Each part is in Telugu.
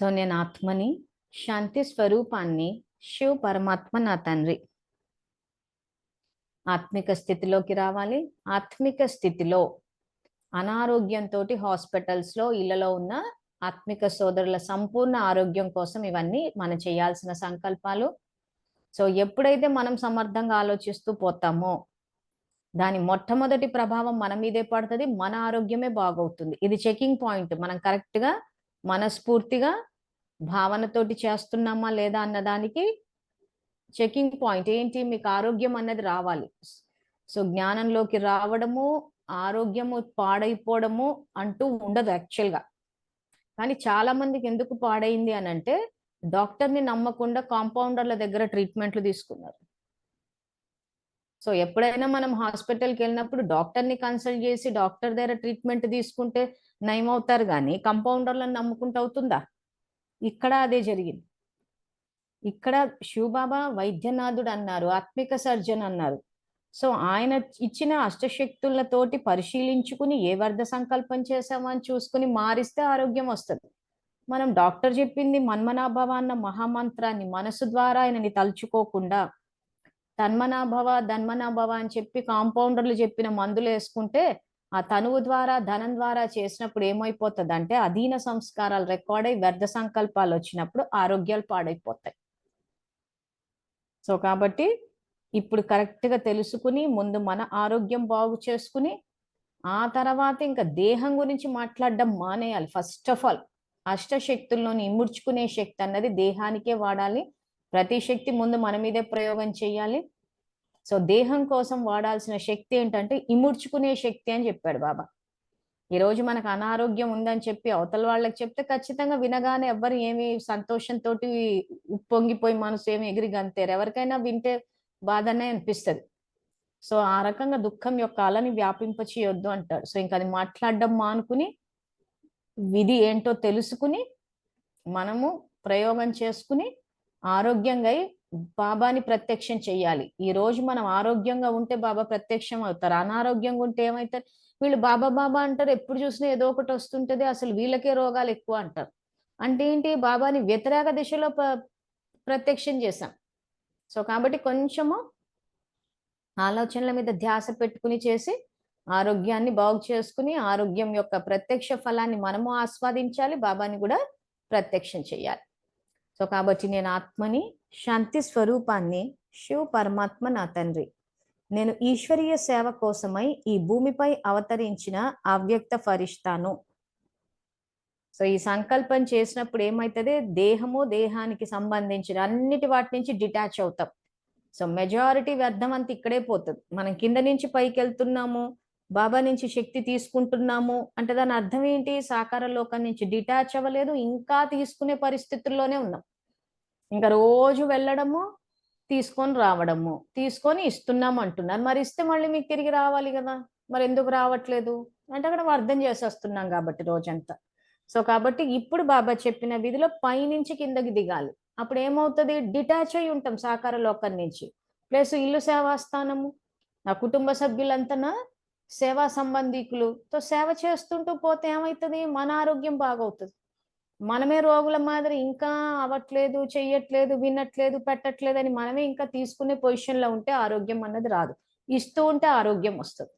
సో నేను ఆత్మని, శాంతి స్వరూపాన్ని, శివ పరమాత్మ నా తండ్రి. ఆత్మిక స్థితిలోకి రావాలి. ఆత్మిక స్థితిలో అనారోగ్యంతో హాస్పిటల్స్ లో ఇళ్లలో ఉన్న ఆత్మిక సోదరుల సంపూర్ణ ఆరోగ్యం కోసం ఇవన్నీ మనం చేయాల్సిన సంకల్పాలు. సో ఎప్పుడైతే మనం సమర్థంగా ఆలోచిస్తూ పోతామో దాని మొట్టమొదటి ప్రభావం మన మీదే పడుతుంది, మన ఆరోగ్యమే బాగవుతుంది. ఇది చెకింగ్ పాయింట్. మనం కరెక్ట్ గా మనస్ఫూర్తిగా భావనతోటి చేస్తున్నామా లేదా అన్నదానికి చెకింగ్ పాయింట్ ఏంటి, మీకు ఆరోగ్యం అన్నది రావాలి. సో జ్ఞానంలోకి రావడము, ఆరోగ్యము పాడైపోవడము అంటూ ఉండదు యాక్చువల్గా. కానీ చాలా మందికి ఎందుకు పాడైంది అని అంటే డాక్టర్ని నమ్మకుండా కాంపౌండర్ల దగ్గర ట్రీట్మెంట్లు తీసుకున్నారు. సో ఎప్పుడైనా మనం హాస్పిటల్కి వెళ్ళినప్పుడు డాక్టర్ని కన్సల్ట్ చేసి డాక్టర్ దగ్గర ట్రీట్మెంట్ తీసుకుంటే నయం అవుతారు, కానీ కంపౌండర్లను నమ్ముకుంటూ అవుతుందా? ఇక్కడ అదే జరిగింది. ఇక్కడ శివబాబా వైద్యనాథుడు అన్నారు, ఆత్మిక సర్జన్ అన్నారు. సో ఆయన ఇచ్చిన అష్టశక్తులతోటి పరిశీలించుకుని ఏ వర్ధ సంకల్పం చేసామని చూసుకుని మారిస్తే ఆరోగ్యం వస్తుంది. మనం డాక్టర్ చెప్పింది మన్మనాభవ అన్న మహామంత్రాన్ని మనసు ద్వారా ఆయనని తలుచుకోకుండా తన్మనాభవ ధన్మనాభవ అని చెప్పి కాంపౌండర్లు చెప్పిన మందులు వేసుకుంటే ఆ తనువు ద్వారా ధనం ద్వారా చేసినప్పుడు ఏమైపోతుంది అంటే అధీన సంస్కారాలు రికార్డ్ అయి వ్యర్థ సంకల్పాలు వచ్చినప్పుడు ఆరోగ్యాలు పాడైపోతాయి. సో కాబట్టి ఇప్పుడు కరెక్ట్ గా తెలుసుకుని ముందు మన ఆరోగ్యం బాగు చేసుకుని ఆ తర్వాత ఇంకా దేహం గురించి మాట్లాడడం మానేయాలి. ఫస్ట్ ఆఫ్ ఆల్ అష్టశక్తుల్లోని ఇముడ్చుకునే శక్తి అన్నది దేహానికే వాడాలి. ప్రతి శక్తి ముందు మన మీదే ప్రయోగం చేయాలి. సో దేహం కోసం వాడాల్సిన శక్తి ఏంటంటే ఇముడ్చుకునే శక్తి అని చెప్పాడు బాబా. ఈరోజు మనకు అనారోగ్యం ఉందని చెప్పి అవతల వాళ్ళకి చెప్తే ఖచ్చితంగా వినగానే ఎవ్వరు ఏమి సంతోషంతో ఉప్పొంగిపోయి మనసు ఏమి ఎగిరి గంతేరు. ఎవరికైనా వింటే బాధనే అనిపిస్తుంది. సో ఆ రకంగా దుఃఖం యొక్క అలని వ్యాపింపచేయొద్దు అంటాడు. సో ఇంకా అది మాట్లాడడం మానుకుని విధి ఏంటో తెలుసుకుని మనము ప్రయోగం చేసుకుని ఆరోగ్యంగా బాబాని ప్రత్యక్షం చెయ్యాలి. ఈ రోజు మనం ఆరోగ్యంగా ఉంటే బాబా ప్రత్యక్షం అవుతారు. అనారోగ్యంగా ఉంటే ఏమవుతారు, వీళ్ళు బాబా బాబా అంటారు, ఎప్పుడు చూసినా ఏదో ఒకటి వస్తుంటది, అసలు వీళ్ళకే రోగాలు ఎక్కువ అంటారు. అంటే ఏంటి, బాబాని వ్యతిరేక దిశలో ప్రత్యక్షం చేశాం. సో కాబట్టి కొంచెము ఆలోచనల మీద ధ్యాస పెట్టుకుని చేసి ఆరోగ్యాన్ని బాగు చేసుకుని ఆరోగ్యం యొక్క ప్రత్యక్ష ఫలాన్ని మనము ఆస్వాదించాలి, బాబాని కూడా ప్రత్యక్షం చేయాలి. సో కాబట్టి నేను ఆత్మని, శాంతి స్వరూపాన్ని, శివ పరమాత్మ నా తండ్రి. నేను ఈశ్వరీయ సేవ కోసమై ఈ భూమిపై అవతరించిన అవ్యక్త ఫరిష్తాను. సో ఈ సంకల్పం చేసినప్పుడు ఏమవుతుంది, దేహము దేహానికి సంబంధించిన అన్నిటి వాటి నుంచి డిటాచ్ అవుతాం. సో మెజారిటీ వ్యర్థం అంతా ఇక్కడే పోతుంది. మనం కింద నుంచి పైకి వెళ్తున్నాము, బాబా నుంచి శక్తి తీసుకుంటున్నాము అంటే దాని అర్థం ఏంటి, సాకార లోకం నుంచి డిటాచ్ అవ్వలేదు, ఇంకా తీసుకునే పరిస్థితుల్లోనే ఉన్నాం. ఇంకా రోజు వెళ్ళడము, తీసుకొని రావడము, తీసుకొని ఇస్తున్నాము అంటున్నారు. మరి ఇస్తే మళ్ళీ మీకు తిరిగి రావాలి కదా, మరి ఎందుకు రావట్లేదు అంటే అక్కడ అర్థం చేసేస్తున్నాం కాబట్టి రోజంతా. సో కాబట్టి ఇప్పుడు బాబా చెప్పిన విధిలో పైనుంచి కిందకి దిగాలి. అప్పుడు ఏమవుతుంది, డిటాచ్ అయి ఉంటాం సాకార లోకం నుంచి. ప్లస్ ఇల్లు సేవాస్థానము, నా కుటుంబ సభ్యులంతా నా సేవా సంబంధికులతో సేవ చేస్తుంటూ పోతే ఏమవుతుంది, మన ఆరోగ్యం బాగవుతుంది. మనమే రోగుల మాదిరి ఇంకా అవ్వట్లేదు, చెయ్యట్లేదు, వినట్లేదు, పెట్టట్లేదు అని మనమే ఇంకా తీసుకునే పొజిషన్లో ఉంటే ఆరోగ్యం అన్నది రాదు. ఇస్తూ ఉంటే ఆరోగ్యం వస్తుంది.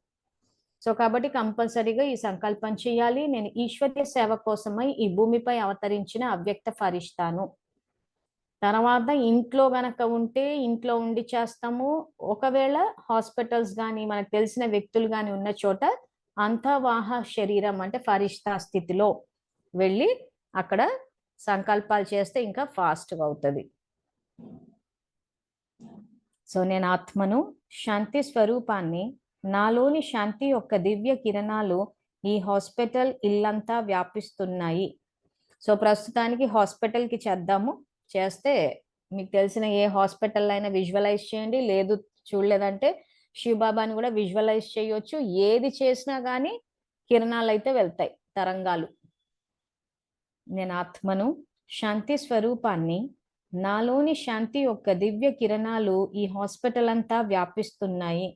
సో కాబట్టి కంపల్సరీగా ఈ సంకల్పం చేయాలి, నేను ఈశ్వరీయ సేవ కోసమై ఈ భూమిపై అవతరించిన అవ్యక్త ఫరిష్తాను. తర్వాత ఇంట్లో గనక ఉంటే ఇంట్లో ఉండి చేస్తాము. ఒకవేళ హాస్పిటల్స్ కానీ మనకు తెలిసిన వ్యక్తులు కానీ ఉన్న చోట అంతవాహ శరీరం అంటే ఫరిష్తా స్థితిలో వెళ్ళి అక్కడ సంకల్పాలు చేస్తే ఇంకా ఫాస్ట్గా అవుతుంది. సో నేను ఆత్మను, శాంతి స్వరూపాన్ని, నాలోని శాంతి యొక్క దివ్య కిరణాలు ఈ హాస్పిటల్ ఇల్లంతా వ్యాపిస్తున్నాయి. సో ప్రస్తుతానికి హాస్పిటల్కి చేద్దాము. చేస్తే మీకు తెలిసిన ఏ హాస్పిటల్ అయినా విజువలైజ్ చేయండి, లేదు చూడలేదంటే శివబాబాని కూడా విజువలైజ్ చేయొచ్చు. ఏది చేసినా కానీ కిరణాలు అయితే వెళ్తాయి, తరంగాలు. నేను ఆత్మను, శాంతి స్వరూపాన్ని, నాలోని శాంతి యొక్క దివ్య కిరణాలు ఈ హాస్పిటల్ అంతా వ్యాపిస్తున్నాయి.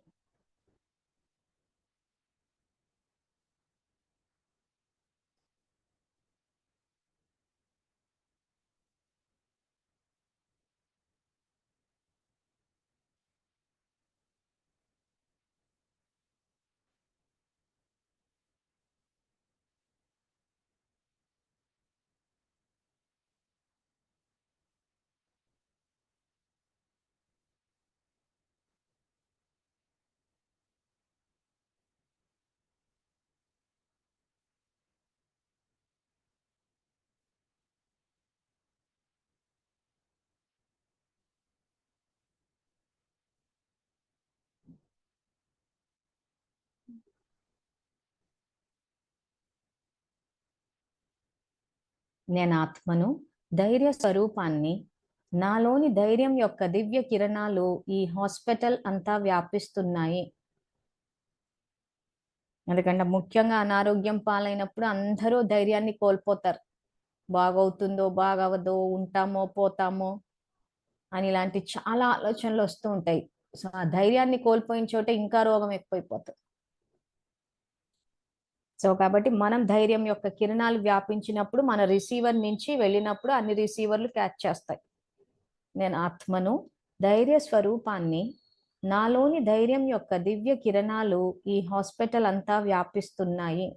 నేను ఆత్మను, ధైర్య స్వరూపాన్ని, నాలోని ధైర్యం యొక్క దివ్య కిరణాలు ఈ హాస్పిటల్ అంతా వ్యాపిస్తున్నాయి. ఎందుకంటే ముఖ్యంగా అనారోగ్యం పాలైనప్పుడు అందరూ ధైర్యాన్ని కోల్పోతారు. బాగవుతుందో బాగవదో, ఉంటామో పోతామో అని ఇలాంటి చాలా ఆలోచనలు వస్తూ ఉంటాయి. సో ఆ ధైర్యాన్ని కోల్పోయిన చోట ఇంకా రోగం ఎక్కువైపోతుంది. సో కాబట్టి మనం ధైర్యం యొక్క కిరణాలు వ్యాపించినప్పుడు మన రిసీవర్ నుంచి వెళ్ళినప్పుడు అన్ని రిసీవర్లు క్యాచ్ చేస్తాయి. నేను ఆత్మను, ధైర్య స్వరూపాన్ని, నాలోని ధైర్యం యొక్క దివ్య కిరణాలు ఈ హాస్పిటల్ అంతా వ్యాపిస్తున్నాయి.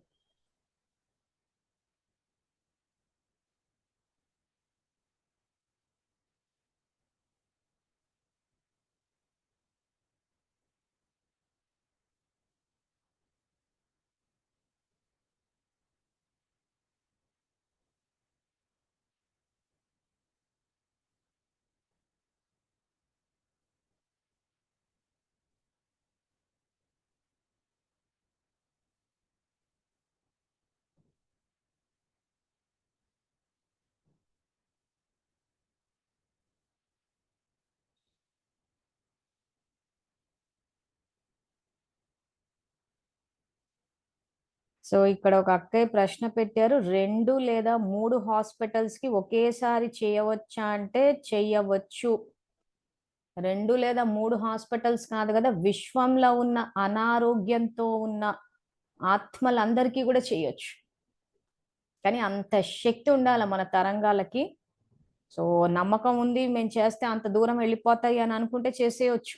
సో ఇక్కడ ఒక అక్కయ్య ప్రశ్న పెట్టారు, 2 లేదా 3 హాస్పిటల్స్ కి ఒకేసారి చేయవచ్చా అంటే చెయ్యవచ్చు. 2 లేదా 3 హాస్పిటల్స్ కాదు కదా, విశ్వంలో ఉన్న అనారోగ్యంతో ఉన్న ఆత్మలందరికీ కూడా చేయొచ్చు. కానీ అంత శక్తి ఉండాలి మన తరంగాలకి. సో నమ్మకం ఉంది, మేము చేస్తే అంత దూరం వెళ్ళిపోతాయి అని అనుకుంటే చేసేయచ్చు.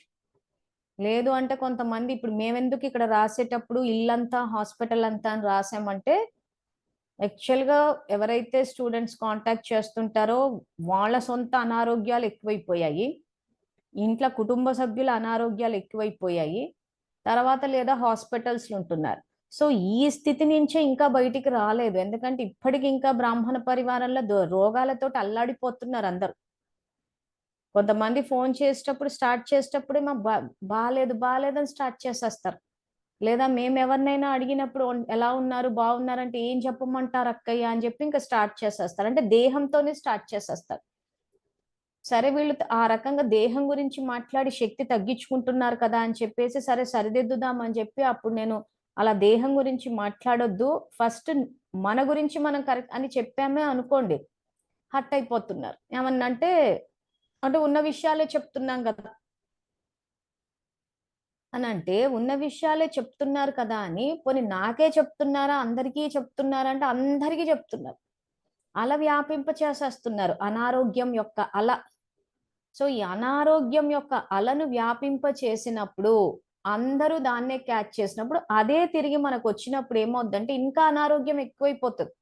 లేదు అంటే కొంతమంది ఇప్పుడు మేమెందుకు ఇక్కడ రాసేటప్పుడు ఇల్లంతా హాస్పిటల్ అంతా అని రాసామంటే, యాక్చువల్ గా ఎవరైతే స్టూడెంట్స్ కాంటాక్ట్ చేస్తుంటారో వాళ్ళ సొంత అనారోగ్యాలు ఎక్కువైపోయాయి, ఇంట్లో కుటుంబ సభ్యుల అనారోగ్యాలు ఎక్కువైపోయాయి, తర్వాత లేదా హాస్పిటల్స్ ఉంటున్నారు. సో ఈ స్థితి నుంచే ఇంకా బయటికి రాలేదు. ఎందుకంటే ఇప్పటికి ఇంకా బ్రాహ్మణ పరివారంలో రోగాలతో అల్లాడిపోతున్నారు అందరు. కొంతమంది ఫోన్ చేసేటప్పుడు స్టార్ట్ చేసేటప్పుడే మా బాలేదు బాలేదని స్టార్ట్ చేసేస్తారు. లేదా మేము ఎవరినైనా అడిగినప్పుడు ఎలా ఉన్నారు బాగున్నారంటే ఏం చెప్పమంటారు అక్కయ్య అని చెప్పి ఇంకా స్టార్ట్ చేసేస్తారు. అంటే దేహంతోనే స్టార్ట్ చేసేస్తారు. సరే వీళ్ళు ఆ రకంగా దేహం గురించి మాట్లాడి శక్తి తగ్గించుకుంటున్నారు కదా అని చెప్పేసి సరే సరిదిద్దుదాం అని చెప్పి అప్పుడు నేను అలా దేహం గురించి మాట్లాడొద్దు, ఫస్ట్ మన గురించి మనం కరెక్ట్ అని చెప్పామే అనుకోండి, హట్ అయిపోతున్నారు. ఏమన్నంటే అంటే ఉన్న విషయాలే చెప్తున్నాం కదా అని, అంటే ఉన్న విషయాలే చెప్తున్నారు కదా అని పోనీ నాకే చెప్తున్నారా అందరికీ చెప్తున్నారా అంటే అందరికీ చెప్తున్నారు. అల వ్యాపింప చేసేస్తున్నారు అనారోగ్యం యొక్క అల. సో ఈ అనారోగ్యం యొక్క అలను వ్యాపింప చేసినప్పుడు అందరూ దాన్నే క్యాచ్ చేసినప్పుడు అదే తిరిగి మనకు వచ్చినప్పుడు ఏమవుద్దంటే ఇంకా అనారోగ్యం ఎక్కువైపోతుంది.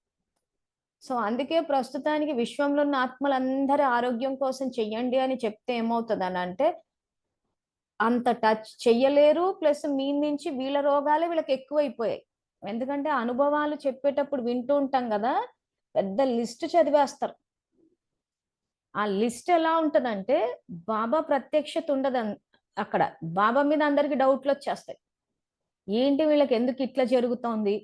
సో అందుకే ప్రస్తుతానికి విశ్వంలో ఉన్న ఆత్మలందరి ఆరోగ్యం కోసం చెయ్యండి అని చెప్తే ఏమవుతుంది అని అంటే అంత టచ్ చెయ్యలేరు, ప్లస్ మీ నుంచి వీళ్ళ రోగాలే వీళ్ళకి ఎక్కువైపోయాయి. ఎందుకంటే అనుభవాలు చెప్పేటప్పుడు వింటూ ఉంటాం కదా, పెద్ద లిస్ట్ చదివేస్తారు. ఆ లిస్ట్ ఎలా ఉంటదంటే బాబా ప్రత్యక్షత ఉండదు అక్కడ. బాబా మీద అందరికి డౌట్లు వచ్చేస్తాయి. ఏంటి వీళ్ళకి ఎందుకు ఇట్లా జరుగుతోంది,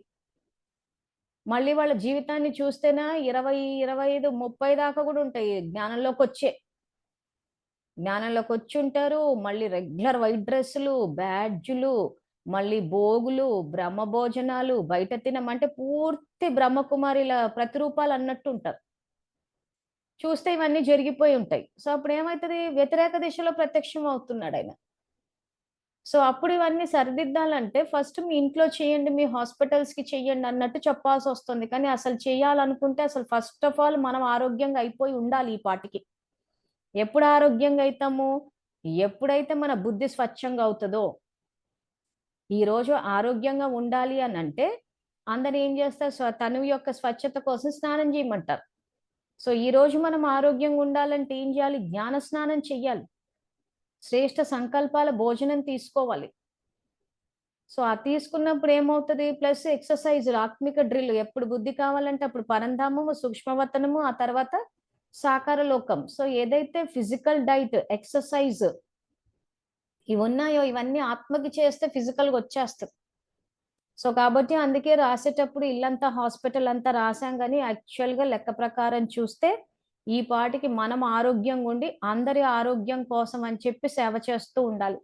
మళ్ళీ వాళ్ళ జీవితాన్ని చూస్తేనా 20, 25, 30 దాకా కూడా ఉంటాయి జ్ఞానంలోకి వచ్చి ఉంటారు. మళ్ళీ రెగ్యులర్ వైట్ డ్రెస్సులు, బ్యాడ్జులు, మళ్ళీ భోగులు, బ్రహ్మ భోజనాలు, బయట తినమంటే పూర్తి బ్రహ్మకుమారిల ప్రతిరూపాలు అన్నట్టు ఉంటారు. చూస్తే ఇవన్నీ జరిగిపోయి ఉంటాయి. సో అప్పుడు ఏమవుతుంది, వ్యతిరేక దిశలో ప్రత్యక్షం అవుతున్నాడు ఆయన. సో అప్పుడు ఇవన్నీ సరిదిద్దాలంటే ఫస్ట్ మీ ఇంట్లో చేయండి, మీ హాస్పిటల్స్ కి చెయ్యండి అన్నట్టు చెప్పాల్సి వస్తుంది. కానీ అసలు చేయాలనుకుంటే అసలు ఫస్ట్ ఆఫ్ ఆల్ మనం ఆరోగ్యంగా అయిపోయి ఉండాలి ఈ పాటికి. ఎప్పుడు ఆరోగ్యంగా అవుతాము, ఎప్పుడైతే మన బుద్ధి స్వచ్ఛంగా అవుతుందో. ఈ రోజు ఆరోగ్యంగా ఉండాలి అని అంటే అందరు ఏం చేస్తారు, తనువు యొక్క స్వచ్ఛత కోసం స్నానం చేయమంటారు. సో ఈ రోజు మనం ఆరోగ్యంగా ఉండాలంటే ఏం చేయాలి, జ్ఞాన స్నానం చెయ్యాలి, శ్రేష్ఠ సంకల్పాల భోజనం తీసుకోవాలి. సో ఆ తీసుకున్నప్పుడు ఏమవుతుంది, ప్లస్ ఎక్సర్సైజ్, ఆత్మిక డ్రిల్, ఎప్పుడు బుద్ధి కావాలంటే అప్పుడు పరంధామము, సూక్ష్మవతనము, ఆ తర్వాత సాకార లోకం. సో ఏదైతే ఫిజికల్ డైట్, ఎక్సర్సైజ్ ఇవి ఉన్నాయో ఇవన్నీ ఆత్మకి చేస్తే ఫిజికల్ గా వచ్చేస్తుంది. సో కాబట్టి అందుకే రాసేటప్పుడు ఇల్లంతా హాస్పిటల్ అంతా రాసాం, కానీ యాక్చువల్గా లెక్క ప్రకారం చూస్తే ఈ పాటికి మనం ఆరోగ్యంగా ఉండి అందరి ఆరోగ్యం కోసం అని చెప్పి సేవ చేస్తూ ఉండాలి.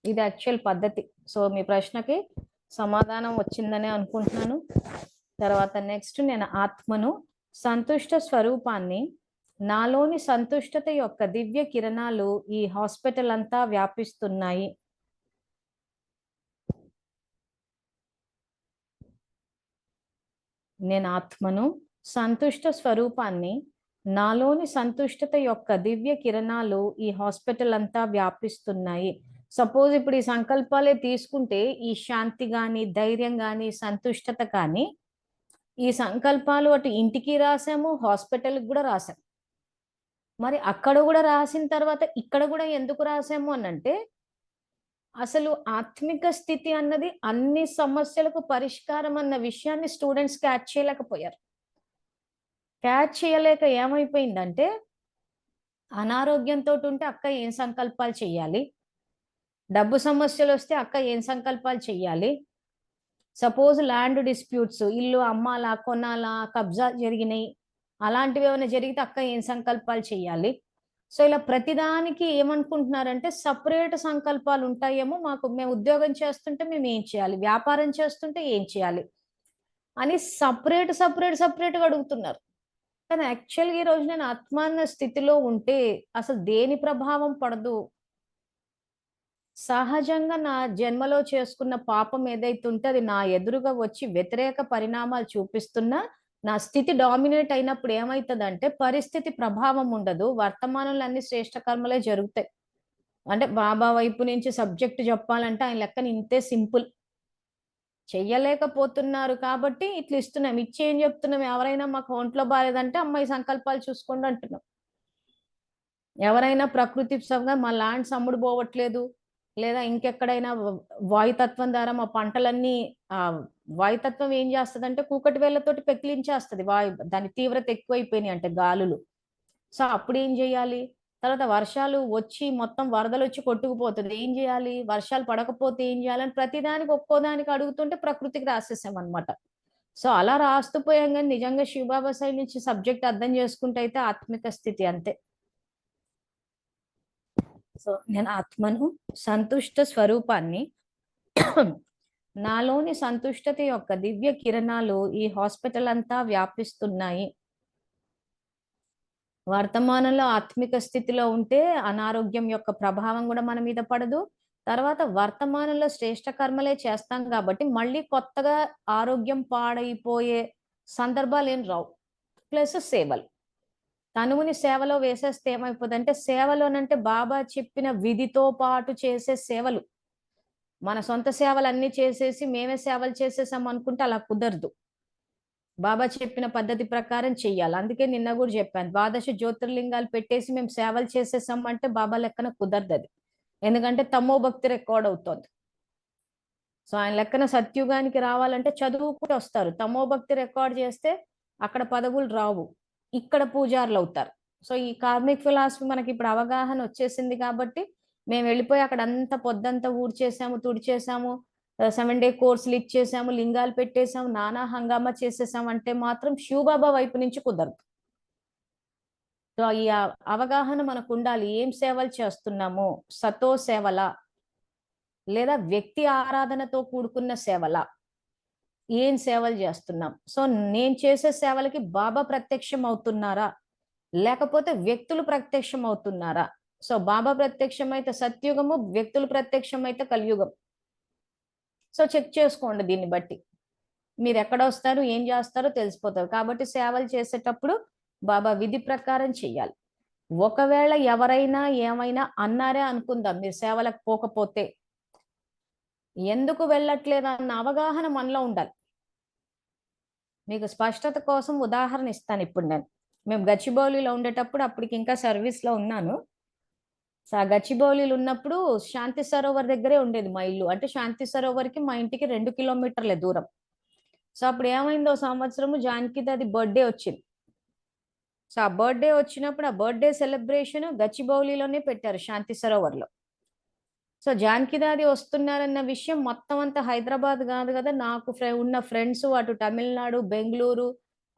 ఇది యాక్చువల్ పద్ధతి. సో మీ ప్రశ్నకి సమాధానం వచ్చిందని అనుకుంటున్నాను. తర్వాత నెక్స్ట్, నేను ఆత్మను, సంతుష్ట స్వరూపాన్ని, నాలోని సంతుష్టత యొక్క దివ్య కిరణాలు ఈ హాస్పిటల్ అంతా వ్యాపిస్తున్నాయి. నేను ఆత్మను, సంతుష్ట స్వరూపాన్ని, నాలోని సంతుష్టత యొక్క దివ్య కిరణాలు ఈ హాస్పిటల్ అంతా వ్యాపిస్తున్నాయి. సపోజ్ ఇప్పుడు ఈ సంకల్పాలే తీసుకుంటే ఈ శాంతి కానీ, ధైర్యం కానీ, సంతుష్టత కానీ, ఈ సంకల్పాలు అటు ఇంటికి రాసాము, హాస్పిటల్కి కూడా రాసాము. మరి అక్కడ కూడా రాసిన తర్వాత ఇక్కడ కూడా ఎందుకు రాసాము అనంటే, అసలు ఆత్మిక స్థితి అన్నది అన్ని సమస్యలకు పరిష్కారం అన్న విషయాన్ని స్టూడెంట్స్ క్యాచ్ చేయలేకపోయారు. క్యాచ్ చేయలేక ఏమైపోయిందంటే, అనారోగ్యంతో ఉంటే అక్క ఏం సంకల్పాలు చెయ్యాలి, డబ్బు సమస్యలు వస్తే అక్క ఏం సంకల్పాలు చెయ్యాలి, సపోజ్ ల్యాండ్ డిస్ప్యూట్స్, ఇల్లు అమ్మాలా కొనాలా, కబ్జా జరిగినాయి, అలాంటివి ఏమైనా జరిగితే అక్క ఏం సంకల్పాలు చెయ్యాలి. సో ఇలా ప్రతిదానికి ఏమనుకుంటున్నారంటే సపరేట్ సంకల్పాలు ఉంటాయేమో, మాకు మేము ఉద్యోగం చేస్తుంటే మేము ఏం చేయాలి, వ్యాపారం చేస్తుంటే ఏం చేయాలి అని సపరేట్గా అడుగుతున్నారు. కానీ యాక్చువల్గా ఈ రోజు నేను ఆత్మాన స్థితిలో ఉంటే అసలు దేని ప్రభావం పడదు. సహజంగా నా జన్మలో చేసుకున్న పాపం ఏదైతే ఉంటే అది నా ఎదురుగా వచ్చి వ్యతిరేక పరిణామాలు చూపిస్తున్నా, నా స్థితి డామినేట్ అయినప్పుడు ఏమవుతుందంటే పరిస్థితి ప్రభావం ఉండదు, వర్తమానంలో అన్ని శ్రేష్ట కర్మలే జరుగుతాయి. అంటే బాబా వైపు నుంచి సబ్జెక్ట్ చెప్పాలంటే ఆయన లెక్కన ఇంతే సింపుల్. చెయ్యలేకపోతున్నారు కాబట్టి ఇట్లా ఇస్తున్నాం, ఇచ్చి ఏం చెప్తున్నాం, ఎవరైనా మాకు ఒంట్లో బాగాలేదంటే అమ్మాయి సంకల్పాలు చూసుకోండి అంటున్నాం. ఎవరైనా ప్రకృతి సభగా మా ల్యాండ్స్ అమ్ముడు పోవట్లేదు, లేదా ఇంకెక్కడైనా వాయుతత్వం ద్వారా మా పంటలన్నీ, వాయుతత్వం ఏం చేస్తుందంటే కూకటి వేళ్లతోటి పెకిలించేస్తుంది, దాని తీవ్రత ఎక్కువైపోయినాయి అంటే గాలులు. సో అప్పుడు ఏం చేయాలి, తర్వాత వర్షాలు వచ్చి మొత్తం వరదలు వచ్చి కొట్టుకుపోతుంది, ఏం చేయాలి, వర్షాలు పడకపోతే ఏం చేయాలని ప్రతిదానికి ఒక్కోదానికి అడుగుతుంటే ప్రకృతికి రాసేసాం అనమాట. సో అలా రాస్తూ పోయాం, కానీ నిజంగా శివబాబా సైడ్ నుంచి సబ్జెక్ట్ అర్థం చేసుకుంటే అయితే ఆత్మిక స్థితి అంతే. సో నేను ఆత్మను, సంతుష్ట స్వరూపాన్ని, నాలోని సంతుష్టత యొక్క దివ్య కిరణాలు ఈ హాస్పిటల్ అంతా వ్యాపిస్తున్నాయి. వర్తమానంలో ఆత్మిక స్థితిలో ఉంటే అనారోగ్యం యొక్క ప్రభావం కూడా మన మీద పడదు. తర్వాత వర్తమానంలో శ్రేష్ట కర్మలే చేస్తాం కాబట్టి మళ్ళీ కొత్తగా ఆరోగ్యం పాడైపోయే సందర్భాలు ఏం రావు. ప్లస్ సేవలు, తనువుని సేవలో వేసేస్తే ఏమైపోతుందంటే, సేవలోనంటే బాబా చెప్పిన విధితో పాటు చేసే సేవలు, మన సొంత సేవలు అన్ని చేసేసి మేమే సేవలు చేసేసాం అనుకుంటే అలా కుదరదు. బాబా చెప్పిన పద్ధతి ప్రకారం చెయ్యాలి. అందుకే నిన్న కూడా చెప్పాను, ద్వాదశ జ్యోతిర్లింగాలు పెట్టేసి మేము సేవలు చేసేసాం అంటే బాబా లెక్కన కుదరదు అది. ఎందుకంటే తమో భక్తి రికార్డ్ అవుతుంది. సో ఆయన లెక్కన సత్యుగానికి రావాలంటే చదువుకుంటూ వస్తారు, తమో భక్తి రికార్డ్ చేస్తే అక్కడ పదవులు రావు, ఇక్కడ పూజారులు అవుతారు. సో ఈ కార్మిక్ ఫిలాసఫీ మనకి ఇప్పుడు అవగాహన వచ్చేసింది కాబట్టి మేము వెళ్ళిపోయి అక్కడ అంతా పొద్దంతా ఊడ్చేసాము, తుడిచేసాము, 7 డే కోర్సులు ఇచ్చేసాము, లింగాలు పెట్టేసాము, నానా హంగామా చేసేసాము అంటే మాత్రం శివబాబా వైపు నుంచి కుదరదు. సో ఈ అవగాహన మనకు ఉండాలి, ఏం సేవలు చేస్తున్నాము, సతో సేవల లేదా వ్యక్తి ఆరాధనతో కూడుకున్న సేవల, ఏం సేవలు చేస్తున్నాం. సో నేను చేసే సేవలకి బాబా ప్రత్యక్షం అవుతున్నారా, లేకపోతే వ్యక్తులు ప్రత్యక్షం అవుతున్నారా. సో బాబా ప్రత్యక్షం అయితే సత్యుగము, వ్యక్తులు ప్రత్యక్షం అయితే కలియుగం. సో చెక్ చేసుకోండి, దీన్ని బట్టి మీరు ఎక్కడ వస్తారు, ఏం చేస్తారో తెలిసిపోతారు. కాబట్టి సేవలు చేసేటప్పుడు బాబా విధి ప్రకారం చెయ్యాలి. ఒకవేళ ఎవరైనా ఏమైనా అన్నారే అనుకుందాం, మీరు సేవలకు పోకపోతే ఎందుకు వెళ్ళట్లేదు అన్న అవగాహన మనలో ఉండాలి. మీకు స్పష్టత కోసం ఉదాహరణ ఇస్తాను. ఇప్పుడు మేము గచ్చిబౌలిలో ఉండేటప్పుడు, అప్పటికి ఇంకా సర్వీస్లో ఉన్నాను. సో ఆ గచ్చిబౌలిలో ఉన్నప్పుడు శాంతి సరోవర్ దగ్గరే ఉండేది మా ఇల్లు. అంటే శాంతి సరోవర్కి మా ఇంటికి 2 కిలోమీటర్లే దూరం. సో అప్పుడు ఏమైందో, సంవత్సరము జానకిది అది బర్త్డే వచ్చింది. సో ఆ బర్త్డే వచ్చినప్పుడు ఆ బర్త్డే సెలబ్రేషన్ గచ్చిబౌలిలోనే పెట్టారు, శాంతి సరోవర్లో. సో జానకిదాది వస్తున్నారన్న విషయం మొత్తం అంతా హైదరాబాద్ కాదు కదా, నాకు ఉన్న ఫ్రెండ్స్ అటు తమిళనాడు, బెంగళూరు,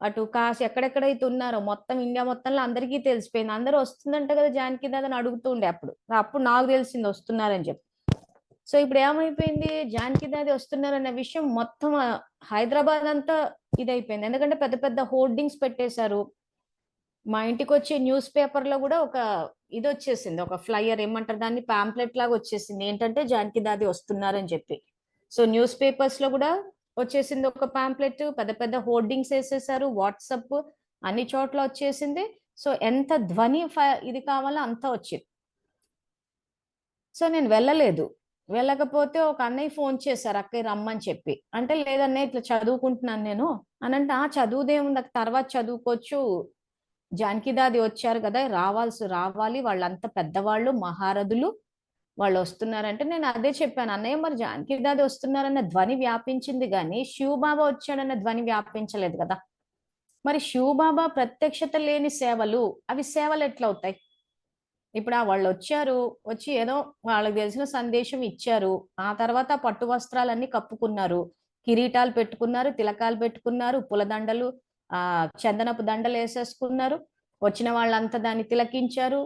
అటు కాశీ, ఎక్కడెక్కడైతే ఉన్నారో మొత్తం ఇండియా మొత్తంలో అందరికీ తెలిసిపోయింది. అందరూ వస్తుందంట కదా జానకిదాది అని అడుగుతుండే. అప్పుడు అప్పుడు నాకు తెలిసింది వస్తున్నారని చెప్పి. సో ఇప్పుడు ఏమైపోయింది, జానకిదాది వస్తున్నారన్న విషయం మొత్తం హైదరాబాద్ అంతా ఇదైపోయింది. ఎందుకంటే పెద్ద పెద్ద హోర్డింగ్స్ పెట్టేశారు. మా ఇంటికి వచ్చే న్యూస్ పేపర్ లో కూడా ఒక ఇది వచ్చేసింది, ఒక ఫ్లైయర్ ఏమంటారు దాన్ని, పాంప్లెట్ లాగా వచ్చేసింది. ఏంటంటే జానకిదాది వస్తున్నారని చెప్పి. సో న్యూస్ పేపర్స్ లో కూడా వచ్చేసింది ఒక పాంప్లెట్, పెద్ద పెద్ద హోర్డింగ్స్ వేసేసారు, వాట్సాప్ అన్ని చోట్ల వచ్చేసింది. సో ఎంత ధ్వని ఇది కావాలో అంతా వచ్చింది. సో నేను వెళ్ళలేదు. వెళ్ళకపోతే ఒక అన్నయ్య ఫోన్ చేశారు, అక్కయ్య రమ్మని చెప్పి. అంటే లేదన్నయ్య ఇట్లా చదువుకుంటున్నాను నేను అని అంటే, ఆ చదువుదేముంది తర్వాత చదువుకోవచ్చు, జానకిదాది వచ్చారు కదా, రావాలి, వాళ్ళంతా పెద్దవాళ్ళు మహారథులు, వాళ్ళు వస్తున్నారంటే నేను అదే చెప్పాను, అన్నయ్య మరి జానకిదాది వస్తున్నారన్న ధ్వని వ్యాపించింది కానీ శివబాబా వచ్చాడన్న ధ్వని వ్యాపించలేదు కదా. మరి శివబాబా ప్రత్యక్షత లేని సేవలు, అవి సేవలు ఎట్లా అవుతాయి? ఇప్పుడు వాళ్ళు వచ్చారు, వచ్చి ఏదో వాళ్ళకి తెలిసిన సందేశం ఇచ్చారు, ఆ తర్వాత పట్టు వస్త్రాలన్నీ కప్పుకున్నారు, కిరీటాలు పెట్టుకున్నారు, తిలకాలు పెట్టుకున్నారు, పూలదండలు, చందనపు దండలు వేసేసుకున్నారు, వచ్చిన వాళ్ళంతా దాన్ని తిలకించారు,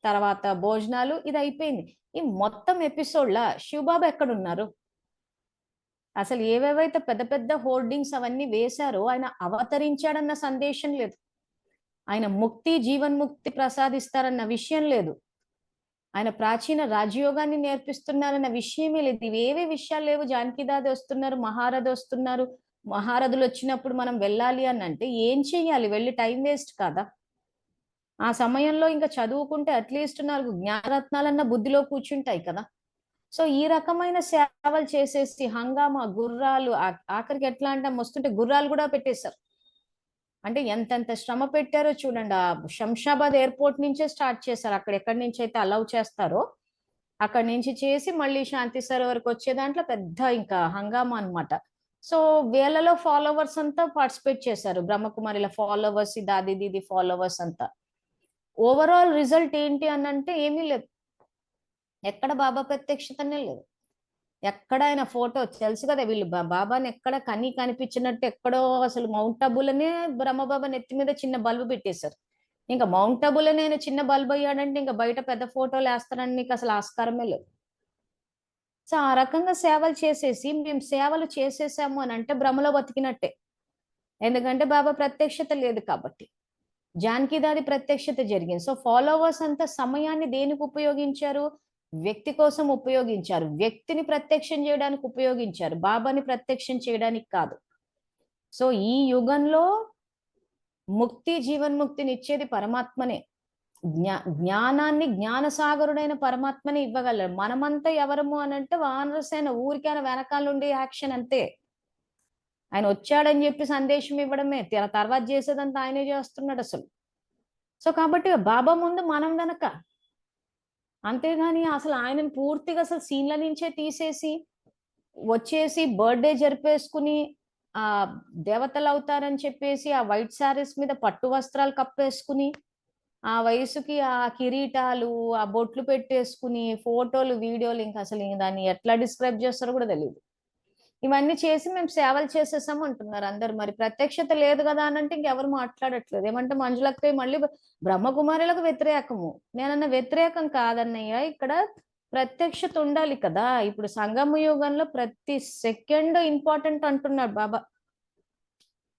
తర్వాత భోజనాలు, ఇది అయిపోయింది. ఈ మొత్తం ఎపిసోడ్లా శివబాబా ఎక్కడున్నారు? అసలు ఏవేవైతే పెద్ద పెద్ద హోర్డింగ్స్ అవన్నీ వేశారో ఆయన అవతరించాడన్న సందేశం లేదు, ఆయన ముక్తి జీవన్ముక్తి ప్రసాదిస్తారన్న విషయం లేదు, ఆయన ప్రాచీన రాజయోగాన్ని నేర్పిస్తున్నారన్న విషయమే లేదు. ఇవేవే విషయాలు లేవు. జానకిదాది వస్తున్నారు, మహారథి వస్తున్నారు, మహారథులు వచ్చినప్పుడు మనం వెళ్ళాలి అని అంటే ఏం చెయ్యాలి? వెళ్ళి టైం వేస్ట్ కాదా? ఆ సమయంలో ఇంకా చదువుకుంటే అట్లీస్ట్ 4 జ్ఞానరత్నాలన్న బుద్ధిలో కూర్చుంటాయి కదా. సో ఈ రకమైన సేవలు చేసేసి హంగామా, గుర్రాలు, ఆఖరికి ఎట్లా అంటే వస్తుంటే గుర్రాలు కూడా పెట్టేశారు. అంటే ఎంతెంత శ్రమ పెట్టారో చూడండి. ఆ శంషాబాద్ ఎయిర్పోర్ట్ నుంచే స్టార్ట్ చేశారు. అక్కడ ఎక్కడి నుంచి అయితే అలౌ చేస్తారో అక్కడి నుంచి చేసి మళ్ళీ శాంతి సరోవర్కి వచ్చే దాంట్లో పెద్ద ఇంకా హంగామా అనమాట. సో వీళ్ళలో ఫాలోవర్స్ అంతా పార్టిసిపేట్ చేశారు, బ్రహ్మకుమారిల ఫాలోవర్స్, దాది దీది ఫాలోవర్స్ అంతా. ఓవరాల్ రిజల్ట్ ఏంటి అని అంటే ఏమీ లేదు, ఎక్కడ బాబా ప్రత్యక్షతనే లేదు. ఎక్కడ ఆయన ఫోటో తెలుసు కదా, వీళ్ళు బాబాని ఎక్కడ కనిపించినట్టు ఎక్కడో అసలు మౌంట్ అబులనే బ్రహ్మబాబా నెత్తి మీద చిన్న బల్బు పెట్టేశారు. ఇంకా మౌంట్ అబులనే చిన్న బల్బు అయ్యాడంటే ఇంకా బయట పెద్ద ఫోటోలు వేస్తారని నీకు అసలు ఆస్కారమే లేదు. సో ఆ రకంగా సేవలు చేసేసి మేము సేవలు చేసేసాము అని అంటే భ్రమలో బతికినట్టే. ఎందుకంటే బాబా ప్రత్యక్షత లేదు కాబట్టి. జానకిదాది ప్రత్యక్షత జరిగింది. సో ఫాలోవర్స్ అంతా సమయాన్ని దేనికి ఉపయోగించారు? వ్యక్తి కోసం ఉపయోగించారు, వ్యక్తిని ప్రత్యక్షం చేయడానికి ఉపయోగించారు, బాబాని ప్రత్యక్షం చేయడానికి కాదు. సో ఈ యుగంలో ముక్తి జీవన్ముక్తిని ఇచ్చేది పరమాత్మనే. జ్ఞానాన్ని జ్ఞానసాగరుడైన పరమాత్మని ఇవ్వగలరు. మనమంతా ఎవరము అని అంటే వానరసేన, ఊరికైనా వెనకాల నుండి యాక్షన్ అంతే. ఆయన వచ్చాడని చెప్పి సందేశం ఇవ్వడమే, తర్వాత చేసేదంతా ఆయనే చేస్తున్నాడు అసలు. సో కాబట్టి బాబా ముందు మనం వెనక, అంతేగాని అసలు ఆయనను పూర్తిగా అసలు సీన్ల నుంచే తీసేసి వచ్చేసి బర్త్డే జరిపేసుకుని ఆ దేవతలు అవుతారని చెప్పేసి ఆ వైట్ శారీస్ మీద పట్టు వస్త్రాలు కప్పేసుకుని ఆ వయసుకి ఆ కిరీటాలు ఆ బొట్లు పెట్టేసుకుని ఫోటోలు వీడియోలు, ఇంకా అసలు దాన్ని ఎట్లా డిస్క్రైబ్ చేస్తారో కూడా తెలియదు. ఇవన్నీ చేసి మేము సేవలు చేసేసాం అంటున్నారు అందరు. మరి ప్రత్యక్షత లేదు కదా అని అంటే ఇంకెవరు మాట్లాడట్లేదు. ఏమంటే మంజులకి మళ్ళీ బ్రహ్మకుమారులకు వ్యతిరేకము. నేనన్న వ్యతిరేకం కాదన్నయ్య, ఇక్కడ ప్రత్యక్షత ఉండాలి కదా. ఇప్పుడు సంగమ యుగంలో ప్రతి సెకండ్ ఇంపార్టెంట్ అంటున్నాడు బాబా.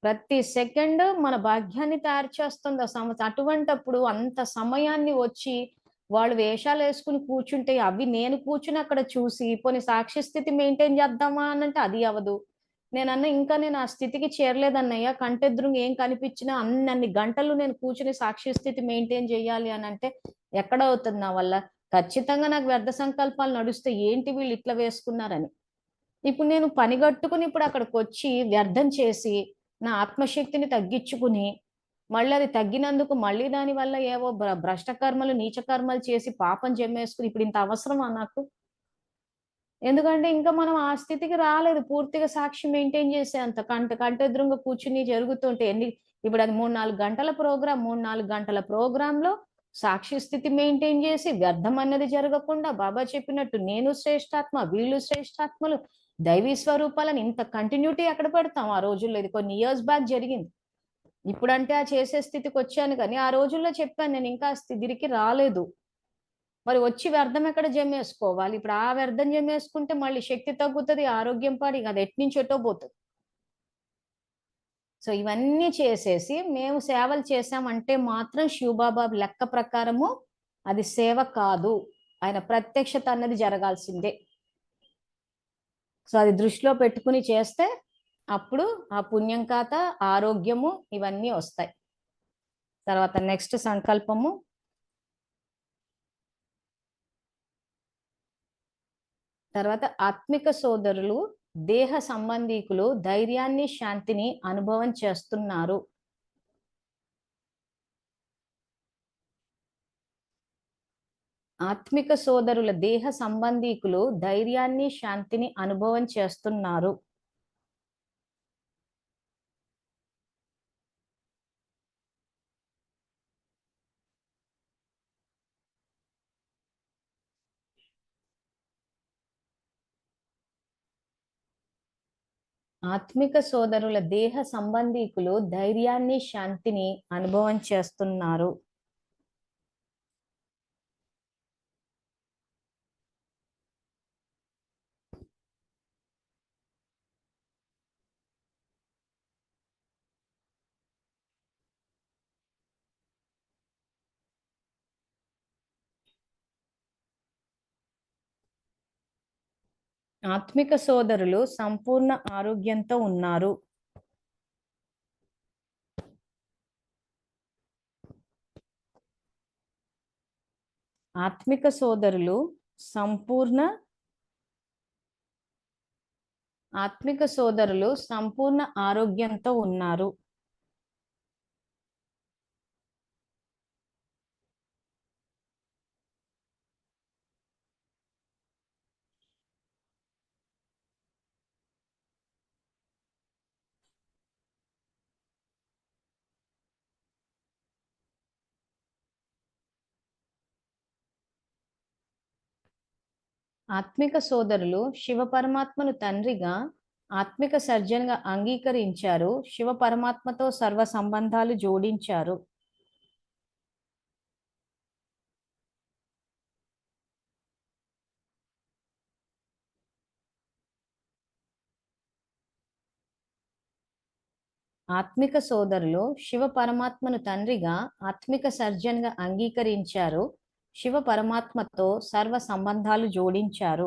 ప్రతి సెకండ్ మన భాగ్యాన్ని తయారు చేస్తుంది ఆ సంవత్సరం. అటువంటప్పుడు అంత సమయాన్ని వచ్చి వాళ్ళు వేషాలు వేసుకుని కూర్చుంటే అవి నేను కూర్చుని అక్కడ చూసి పోనీ సాక్షి స్థితి మెయింటైన్ చేద్దామా అనంటే అది అవ్వదు. నేనన్నా ఇంకా నేను ఆ స్థితికి చేరలేదన్నయ్య, కంటెదురుగా ఏం కనిపించినా అన్ని గంటలు నేను కూర్చుని సాక్షి స్థితి మెయింటైన్ చేయాలి అని అంటే ఎక్కడ అవుతుంది నా వల్ల? ఖచ్చితంగా నాకు వ్యర్థ సంకల్పాలు నడుస్తే ఏంటి వీళ్ళు ఇట్లా వేసుకున్నారని. ఇప్పుడు నేను పనిగట్టుకుని ఇప్పుడు అక్కడికి వచ్చి వ్యర్థం చేసి నా ఆత్మశక్తిని తగ్గించుకుని మళ్ళీ అది తగ్గినందుకు మళ్ళీ దాని వల్ల ఏవో భ్రష్ట కర్మలు నీచ కర్మలు చేసి పాపం జమ్మేసుకుని ఇప్పుడు ఇంత అవసరమా నాకు? ఎందుకంటే ఇంకా మనం ఆ స్థితికి రాలేదు, పూర్తిగా సాక్షి మెయింటైన్ చేసే అంత కంటెదురుగా కూర్చుని జరుగుతుంటే ఇప్పుడు అది 3-4 గంటల ప్రోగ్రామ్. 3-4 గంటల ప్రోగ్రామ్ లో సాక్షి స్థితి మెయింటైన్ చేసి వ్యర్థం అన్నది జరగకుండా బాబా చెప్పినట్టు నేను శ్రేష్టాత్మ, వీళ్ళు శ్రేష్టాత్మలు, దైవీ స్వరూపాలను ఇంత కంటిన్యూటీ ఎక్కడ పెడతాం? ఆ రోజుల్లో ఇది కొన్ని ఇయర్స్ బ్యాక్ జరిగింది. ఇప్పుడంటే ఆ చేసే స్థితికి వచ్చాను, కానీ ఆ రోజుల్లో చెప్పాను నేను ఇంకా ఆ స్థితికి రాలేదు. మరి వచ్చి వ్యర్థం ఎక్కడ జమేసుకోవాలి? ఇప్పుడు ఆ వ్యర్థం జమేసుకుంటే మళ్ళీ శక్తి తగ్గుతుంది, ఆరోగ్యం పాడి అది ఎట్నుంచి ఎటో పోతుంది. సో ఇవన్నీ చేసేసి మేము సేవలు చేసామంటే మాత్రం శివబాబా లెక్క ప్రకారము అది సేవ కాదు, ఆయన ప్రత్యక్షత అన్నది జరగాల్సిందే. సో అది దృష్టిలో పెట్టుకుని చేస్తే అప్పుడు ఆ పుణ్యం ఖాతా, ఆరోగ్యము ఇవన్నీ వస్తాయి. తర్వాత నెక్స్ట్ సంకల్పము, తర్వాత ఆత్మిక సోదరులు దేహ సంబంధీకులు ధైర్యాన్ని, శాంతిని అనుభవం చేస్తున్నారు. ఆత్మిక సోదరుల దేహ సంబంధీకులు ధైర్యాన్ని, శాంతిని అనుభవం చేస్తున్నారు. ఆత్మిక సోదరుల దేహ సంబంధీకులు ధైర్యాన్ని, శాంతిని అనుభవం చేస్తున్నారు. ఆత్మిక సోదరులు సంపూర్ణ ఆరోగ్యంతో ఉన్నారు. ఆత్మిక సోదరులు సంపూర్ణ ఆరోగ్యంతో ఉన్నారు. ఆత్మిక సోదరులు శివ పరమాత్మను తండ్రిగా, ఆత్మిక సర్జన్గా అంగీకరించారు. శివ పరమాత్మతో సర్వ సంబంధాలు జోడించారు. ఆత్మిక సోదరులు శివ పరమాత్మను తండ్రిగా, ఆత్మిక సర్జన్గా అంగీకరించారు. శివ పరమాత్మతో సర్వ సంబంధాలు జోడించారు.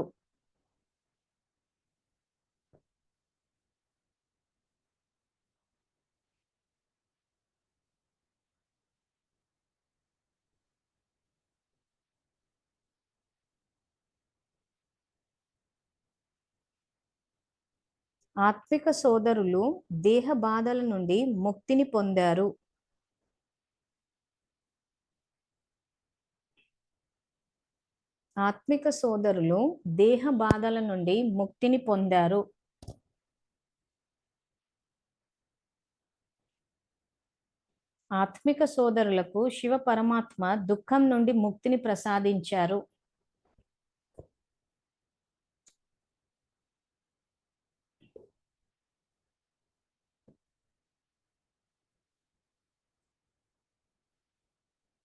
ఆత్మిక సోదరులు దేహ బాధల నుండి ముక్తిని పొందారు. ఆత్మిక సోదరులు దేహ బాధల నుండి ముక్తిని పొందారు. ఆత్మిక సోదరులకు శివ పరమాత్మ దుఃఖం నుండి ముక్తిని ప్రసాదించారు.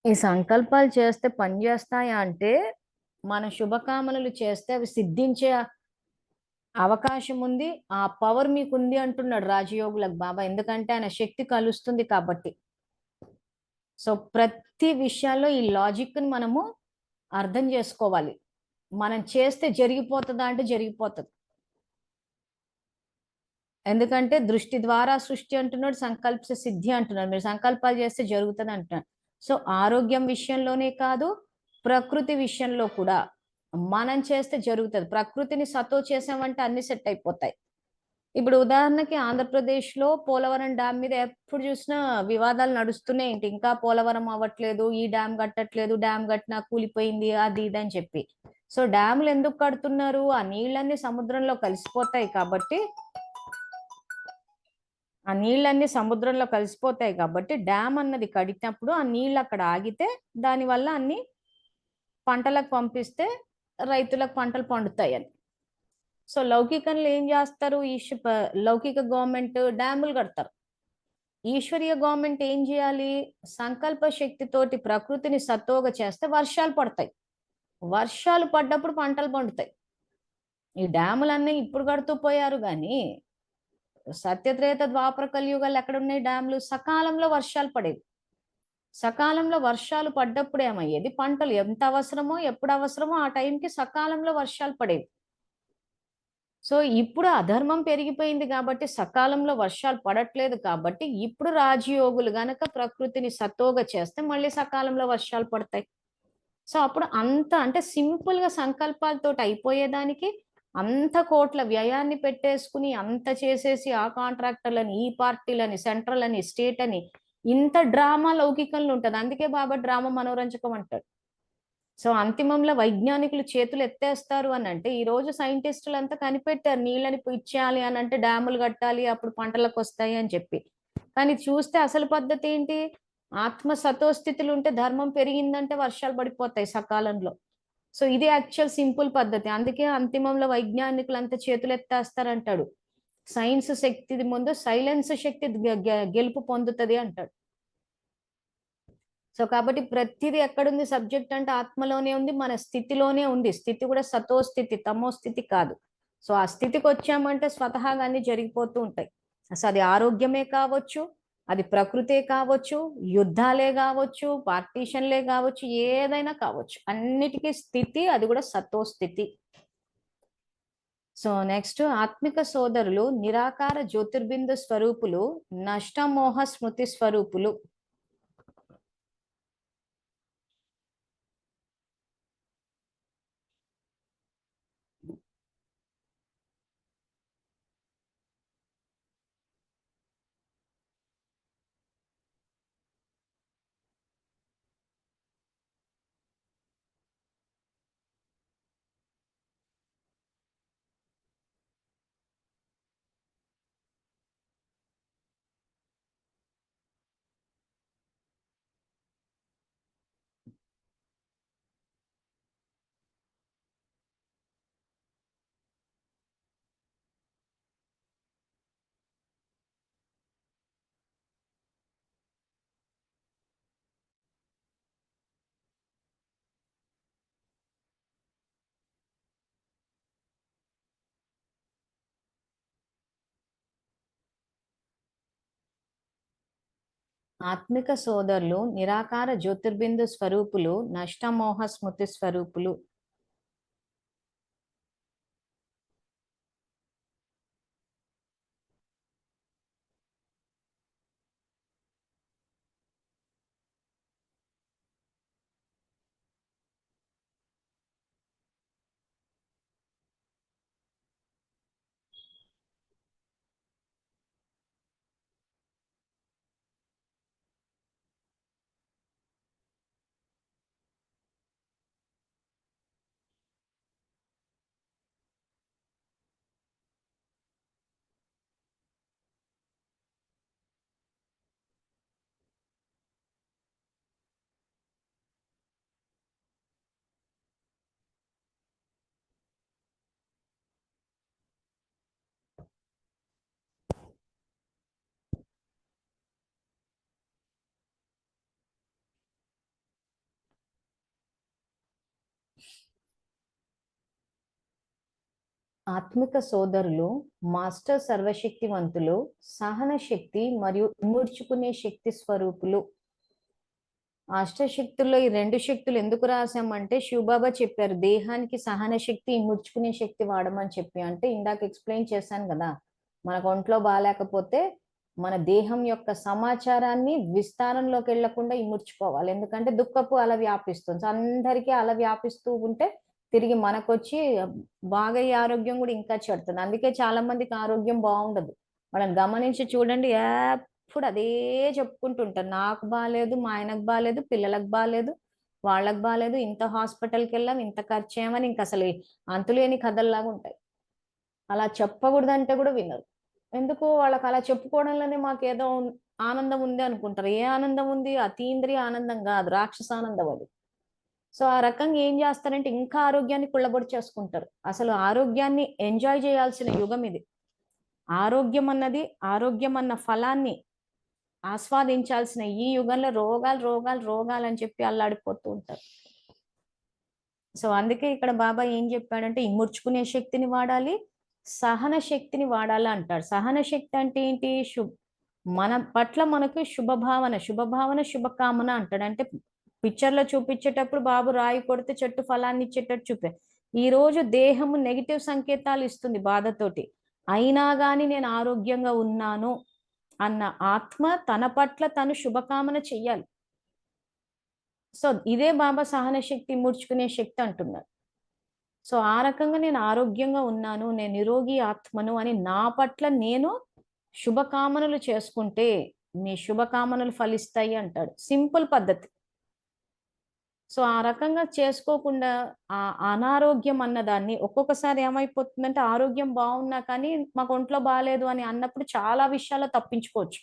ఈ సంకల్పాలు చేస్తే పనిచేస్తాయా అంటే, మన శుభకామనలు చేస్తే అవి సిద్ధించే అవకాశం ఉంది. ఆ పవర్ మీకు ఉంది అంటున్నాడు రాజయోగులకు బాబా, ఎందుకంటే ఆయన శక్తి కలుస్తుంది కాబట్టి. సో ప్రతి విషయాల్లో ఈ లాజిక్ ని మనము అర్థం చేసుకోవాలి. మనం చేస్తే జరిగిపోతుందా అంటే జరిగిపోతుంది. ఎందుకంటే దృష్టి ద్వారా సృష్టి అంటున్నాడు, సంకల్ప సిద్ధి అంటున్నాడు. మీరు సంకల్పాలు చేస్తే జరుగుతుంది అంటున్నాడు. సో ఆరోగ్యం విషయంలోనే కాదు, ప్రకృతి విషయంలో కూడా మనం చేస్తే జరుగుతుంది. ప్రకృతిని సతో చేసామంటే అన్ని సెట్ అయిపోతాయి. ఇప్పుడు ఉదాహరణకి ఆంధ్రప్రదేశ్ లో పోలవరం డ్యామ్ మీద ఎప్పుడు చూసినా వివాదాలు నడుస్తూనే ఏంటి, ఇంకా పోలవరం అవ్వట్లేదు, ఈ డ్యామ్ కట్టట్లేదు, డ్యామ్ కట్టినా కూలిపోయింది, అది ఇది అని చెప్పి. సో డ్యాములు ఎందుకు కడుతున్నారు? ఆ నీళ్ళన్నీ సముద్రంలో కలిసిపోతాయి కాబట్టి ఆ నీళ్ళన్నీ సముద్రంలో కలిసిపోతాయి కాబట్టి డ్యామ్ అన్నది కడిగినప్పుడు ఆ నీళ్ళు అక్కడ ఆగితే దానివల్ల అన్ని పంటలకు పంపిస్తే రైతులకు పంటలు పండుతాయని. సో లౌకికంలో ఏం చేస్తారు? లౌకిక గవర్నమెంట్ డ్యాములు కడతారు. ఈశ్వరీయ గవర్నమెంట్ ఏం చేయాలి? సంకల్ప శక్తితోటి ప్రకృతిని సత్తోగ చేస్తే వర్షాలు పడతాయి. వర్షాలు పడ్డప్పుడు పంటలు పండుతాయి. ఈ డ్యాములన్నీ ఇప్పుడు కడుతూ పోయారు కానీ సత్యత్రేత ద్వాపర కలియుగాలు ఎక్కడున్నాయి డ్యాములు? సకాలంలో వర్షాలు పడేవి. సకాలంలో వర్షాలు పడ్డప్పుడు ఏమయ్యేది? పంటలు ఎంత అవసరమో ఎప్పుడు అవసరమో ఆ టైంకి సకాలంలో వర్షాలు పడేవి. సో ఇప్పుడు అధర్మం పెరిగిపోయింది కాబట్టి సకాలంలో వర్షాలు పడట్లేదు కాబట్టి ఇప్పుడు రాజయోగులు గనక ప్రకృతిని సతోగ చేస్తే మళ్ళీ సకాలంలో వర్షాలు పడతాయి. సో అప్పుడు అంత అంటే సింపుల్ గా సంకల్పాలతో అయిపోయేదానికి అంత కోట్ల వ్యయాన్ని పెట్టేసుకుని అంత చేసేసి ఆ కాంట్రాక్టర్లని ఈ పార్టీలని సెంట్రల్ అని స్టేట్ అని ఇంత డ్రామా లౌకికంలో ఉంటుంది. అందుకే బాబా డ్రామా మనోరంజకం అంటాడు. సో అంతిమంలో వైజ్ఞానికులు చేతులు ఎత్తేస్తారు అని అంటే ఈ రోజు సైంటిస్టులు అంతా కనిపెట్టారు నీళ్ళని ఇచ్చేయాలి అని అంటే డ్యాములు కట్టాలి అప్పుడు పంటలకు వస్తాయి అని చెప్పి. కానీ చూస్తే అసలు పద్ధతి ఏంటి? ఆత్మ సతోస్థితులు ఉంటే ధర్మం పెరిగిందంటే వర్షాలు పడిపోతాయి సకాలంలో. సో ఇది యాక్చువల్ సింపుల్ పద్ధతి. అందుకే అంతిమంలో వైజ్ఞానికులు అంతా చేతులు ఎత్తేస్తారంటాడు. సైన్స్ శక్తి ముందు సైలెన్స్ శక్తి గెలుపు పొందుతుంది అంటాడు. సో కాబట్టి ప్రతిదీ ఎక్కడుంది సబ్జెక్ట్ అంటే ఆత్మలోనే ఉంది, మన స్థితిలోనే ఉంది. స్థితి కూడా సతో స్థితి, తమో స్థితి కాదు. సో ఆ స్థితికి వచ్చామంటే స్వతహాగా అన్ని జరిగిపోతూ ఉంటాయి. అసలు అది ఆరోగ్యమే కావచ్చు, అది ప్రకృతే కావచ్చు, యుద్ధాలే కావచ్చు, పార్టీషన్లే కావచ్చు, ఏదైనా కావచ్చు. అన్నిటికీ స్థితి అది కూడా సతో స్థితి. సో నెక్స్ట్ ఆత్మిక సోదరులు నిరాకార జ్యోతిర్బిందు స్వరూపులు, నష్టమోహ స్మృతి స్వరూపులు. ఆత్మిక సోదరులు నిరాకార జ్యోతిర్బిందు స్వరూపులు, నష్టమోహ స్మృతి స్వరూపులు. ఆత్మిక సోదరులు మాస్టర్ సర్వశక్తివంతులు, సహన శక్తి మరియు ఇముడ్చుకునే శక్తి స్వరూపులు. అష్టశక్తుల్లో ఈ రెండు శక్తులు ఎందుకు రాసామంటే శివబాబా చెప్పారు దేహానికి సహన శక్తి ఇముడ్చుకునే శక్తి వాడమని చెప్పి. అంటే ఇందాక ఎక్స్ప్లెయిన్ చేశాను కదా, మనకు ఒంట్లో బాగాలేకపోతే మన దేహం యొక్క సమాచారాన్ని విస్తారంలోకి వెళ్లకుండా ఇముడ్చుకోవాలి. ఎందుకంటే దుఃఖపు అల వ్యాపిస్తుంది. సో అందరికీ అల వ్యాపిస్తూ ఉంటే తిరిగి మనకొచ్చి బాగా ఈ ఆరోగ్యం కూడా ఇంకా చెడుతుంది. అందుకే చాలా మందికి ఆరోగ్యం బాగుండదు. వాళ్ళని గమనించి చూడండి, ఎప్పుడు అదే చెప్పుకుంటుంటారు, నాకు బాగాలేదు, మా ఆయనకు బాగాలేదు, పిల్లలకు బాగాలేదు, వాళ్ళకి బాగాలేదు, ఇంత హాస్పిటల్కి వెళ్ళాం, ఇంత ఖర్చు ఏమని ఇంకా అసలు అంతులేని కథల్లాగా ఉంటాయి. అలా చెప్పకూడదంటే కూడా వినరు. ఎందుకు వాళ్ళకి అలా చెప్పుకోవడంలోనే మాకేదో ఆనందం ఉంది అనుకుంటారు. ఏ ఆనందం ఉంది? అతీంద్రియ ఆనందం కాదు, రాక్షసానందం అది. సో ఆ రకంగా ఏం చేస్తారంటే ఇంకా ఆరోగ్యాన్ని కుళ్ళబొడి చేసుకుంటారు. అసలు ఆరోగ్యాన్ని ఎంజాయ్ చేయాల్సిన యుగం ఇది. ఆరోగ్యం అన్నది, ఆరోగ్యం అన్న ఫలాన్ని ఆస్వాదించాల్సిన ఈ యుగంలో రోగాలు రోగాలు రోగాలు అని చెప్పి అల్లాడిపోతూ ఉంటారు. సో అందుకే ఇక్కడ బాబా ఏం చెప్పాడంటే ఇముడ్చుకునే శక్తిని వాడాలి, సహన శక్తిని వాడాలి అంటాడు. సహన శక్తి అంటే ఏంటి? మన పట్ల మనకు శుభభావన, శుభభావన శుభకామన అంటాడు. అంటే పిక్చర్లో చూపించేటప్పుడు బాబు రాయి కొడితే చెట్టు ఫలాన్ని ఇచ్చేటట్టు చూపే. ఈ రోజు దేహము నెగిటివ్ సంకేతాలు ఇస్తుంది బాధతోటి, అయినా గాని నేను ఆరోగ్యంగా ఉన్నాను అన్న ఆత్మ తన పట్ల తను శుభకామన చెయ్యాలి. సో ఇదే బాబా సహన శక్తి, ముడుచుకునే శక్తి అంటున్నారు. సో ఆ రకంగా నేను ఆరోగ్యంగా ఉన్నాను, నేను నిరోగి ఆత్మను అని నా పట్ల నేను శుభకామనలు చేసుకుంటే మీ శుభకామనలు ఫలిస్తాయి అంటాడు. సింపుల్ పద్ధతి. సో ఆ రకంగా చేసుకోకుండా ఆ అనారోగ్యం అన్నదాన్ని ఒక్కొక్కసారి ఏమైపోతుందంటే ఆరోగ్యం బాగున్నా కానీ మాకు ఒంట్లో బాగాలేదు అని అన్నప్పుడు చాలా విషయాల్లో తప్పించుకోవచ్చు.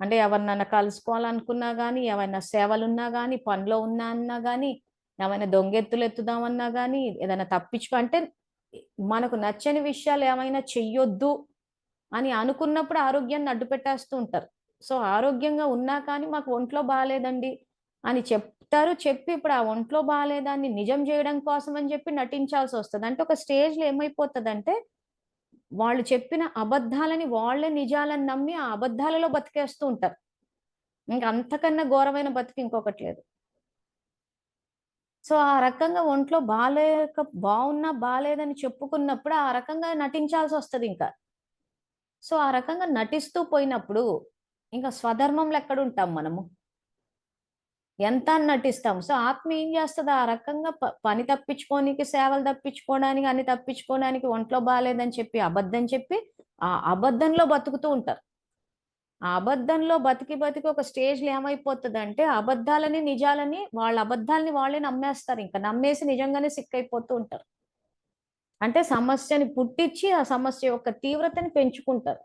అంటే ఎవరినైనా కలుసుకోవాలనుకున్నా గానీ, ఏవైనా సేవలున్నా గానీ, పనిలో ఉన్నా అన్నా గానీ, ఏమైనా దొంగెత్తులు ఎత్తుదామన్నా గానీ, ఏదైనా అంటే మనకు నచ్చని విషయాలు ఏమైనా చెయ్యొద్దు అని అనుకున్నప్పుడు ఆరోగ్యాన్ని అడ్డు పెట్టేస్తూ ఉంటారు. సో ఆరోగ్యంగా ఉన్నా కానీ మాకు ఒంట్లో బాలేదండి అని చెప్తారు. చెప్పి ఇప్పుడు ఆ ఒంట్లో బాలేదాన్ని నిజం చేయడం కోసం అని చెప్పి నటించాల్సి వస్తది. అంటే ఒక స్టేజ్‌లో ఏమైపోతదంటే వాళ్ళు చెప్పిన అబద్ధాలని వాళ్ళే నిజాలని నమ్మి ఆ అబద్ధాలలో బతికేస్తూ ఉంటారు. ఇంక అంతకన్నా ఘోరమైన బతుకు ఇంకొకటి లేదు. సో ఆ రకంగా ఒంట్లో బావున్నా, బాలేదని చెప్పుకున్నప్పుడు ఆ రకంగా నటించాల్సొస్తదింక. సో ఆ రకంగా నటిస్తూ పోయినప్పుడు ఇంక స్వధర్మంలో ఎక్కడుంటాం మనము? ఎంత అని నటిస్తాం. సో ఆత్మ ఏం చేస్తది? ఆ రకంగా పని తప్పించుకోనికి, సేవలు తప్పించుకోవడానికి, అన్ని తప్పించుకోవడానికి ఒంట్లో బాలేదని చెప్పి, అబద్ధం చెప్పి, ఆ అబద్ధంలో బతుకుతూ ఉంటారు. ఆ అబద్ధంలో బతికి బతికి ఒక స్టేజ్‌లో ఏమైపోతదంటే, అబద్ధాలని, నిజాలని వాళ్ళ అబద్ధాలని వాళ్ళే నమ్మేస్తారింక. నమ్మేసి నిజంగానే సిక్కయిపోతూ ఉంటారు. అంటే సమస్యని పుట్టిచ్చి, ఆ సమస్య యొక్క తీవ్రతని పెంచుకుంటారు.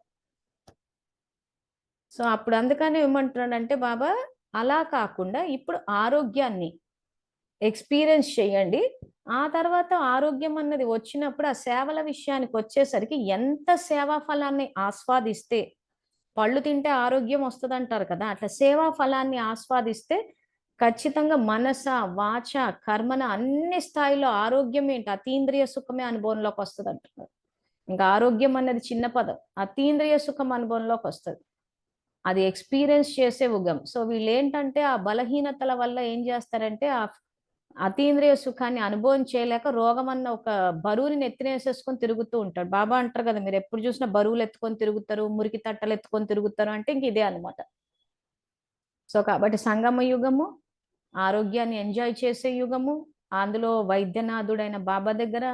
సో, అప్పుడు అందుకని ఏమంటున్నాడంటే బాబా, అలా కాకుండా ఇప్పుడు ఆరోగ్యాన్ని ఎక్స్‌పీరియన్స్ చేయండి. ఆ తర్వాత ఆరోగ్యం అన్నది వచ్చినప్పుడు, ఆ సేవల విషయానికొచ్చేసరికి ఎంత సేవా ఫలాన్ని ఆస్వాదిస్తే పళ్ళు తింటే ఆరోగ్యం వస్తదంటారు కదా! అట్లా సేవా ఫలాన్ని ఆస్వాదిస్తే ఖచ్చితంగా మనస, వాచ, కర్మన అన్ని స్థాయిలో ఆరోగ్యం ఏంటి అతీంద్రియ సుఖమే అనుభవంలోకొస్తదంటున్నారు. ఇంకా ఆరోగ్యం అన్నది చిన్న పదం. అతీంద్రియ సుఖం అనుభవంలోకొస్తది. అది ఎక్స్‌పీరియన్స్ చేసే యుగం. సో వీళ్ళేంటంటే ఆ బలహీనతల వల్ల ఏం చేస్తారంటే అతీంద్రియ సుఖాన్ని అనుభవం చేయలేక రోగమన్న ఒక బరువుని నెత్తినేసేసుకొని తిరుగుతూ ఉంటాడు. బాబా అంటారు కదా! మీరెప్పుడు చూసినా బరువులెత్తుకొని తిరుగుతారు, మురికి తట్టలెత్తుకొని తిరుగుతారు అంటే ఇంక ఇదే అన్నమాట. సో కాబట్టి సంగమ యుగము, ఆరోగ్యాన్ని ఎంజాయ్ చేసే యుగము, అందులో వైద్యనాథుడైన బాబా దగ్గర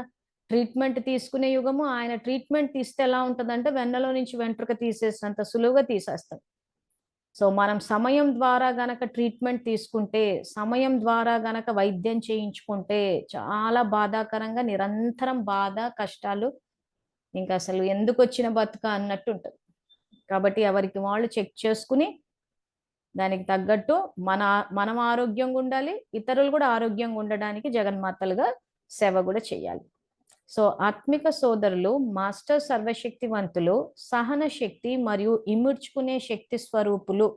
ట్రీట్మెంట్ తీసుకునే యుగము. ఆయన ట్రీట్మెంట్ తీస్తే ఎలా ఉంటదంటే వెన్నలో నుంచి వెంట్రుక తీసేసినంత సులువుగా తీసేస్తాడు. సో మనం సమయం ద్వారా గనక ట్రీట్మెంట్ తీసుకుంటే, సమయం ద్వారా గనక వైద్యం చేయించుకుంటే చాలా బాధాకరంగా నిరంతరం బాధ, కష్టాలు ఇంకసలు ఎందుకొచ్చిన బతుక అన్నట్టు ఉంటది. కాబట్టి ఎవరికి వాళ్ళు చెక్ చేసుకుని, దానికి తగ్గట్టు మనం ఆరోగ్యంగా ఉండాలి. ఇతరులు కూడా ఆరోగ్యంగా ఉండడానికి జగన్మాతలుగా సేవ కూడా చేయాలి. సో ఆత్మిక సోదరులు మాస్టర్ సర్వశక్తివంతులు, సహన శక్తి మరియు ఇముడ్చుకునే శక్తి స్వరూపులు.